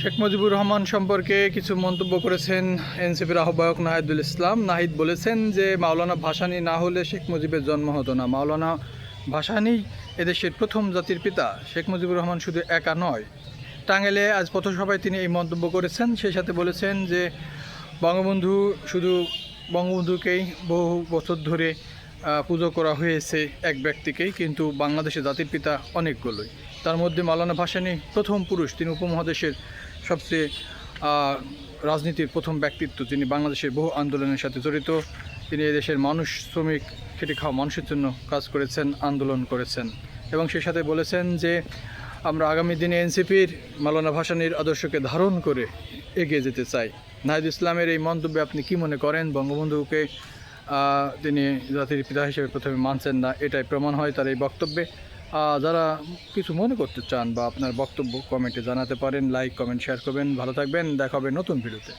শেখ মুজিবুর রহমান সম্পর্কে কিছু মন্তব্য করেছেন এনসিপির আহ্বায়ক নাহিদুল ইসলাম। নাহিদ বলেছেন যে মাওলানা ভাসানী না হলে শেখ মুজিবের জন্ম হতো না। মাওলানা ভাসানী এদেশের প্রথম জাতির পিতা। শেখ মুজিবুর রহমান শুধু একা নয়। টাঙ্গাইলে আজ পথসভায় তিনি এই মন্তব্য করেছেন। সেই সাথে বলেছেন যে বঙ্গবন্ধু শুধু বঙ্গবন্ধুকেই বহু বছর ধরে পুজো করা হয়েছে এক ব্যক্তিকেই, কিন্তু বাংলাদেশের জাতির পিতা অনেকগুলোই। তার মধ্যে মাওলানা ভাসানী প্রথম পুরুষ। তিনি উপমহাদেশের সবচেয়ে রাজনীতির প্রথম ব্যক্তিত্ব, যিনি বাংলাদেশের বহু আন্দোলনের সাথে জড়িত। তিনি এদেশের মানুষ, শ্রমিক, খেটে খাওয়া মানুষের জন্য কাজ করেছেন, আন্দোলন করেছেন। এবং সেই সাথে বলেছেন যে আমরা আগামী দিনে এনসিপির মাওলানা ভাসানীর আদর্শকে ধারণ করে এগিয়ে যেতে চাই। নাহিদ ইসলামের এই মন্তব্যে আপনি কি মনে করেন? বঙ্গবন্ধুকে তিনি জাতির পিতা হিসেবে প্রথমে মানছেন না, এটাই প্রমাণ হয় তার এই বক্তব্যে। যারা কিছু মনে করতে চান বা আপনার বক্তব্য কমেন্টে জানাতে পারেন। লাইক, কমেন্ট, শেয়ার করবেন। ভালো থাকবেন, দেখা হবে নতুন ভিডিওতে।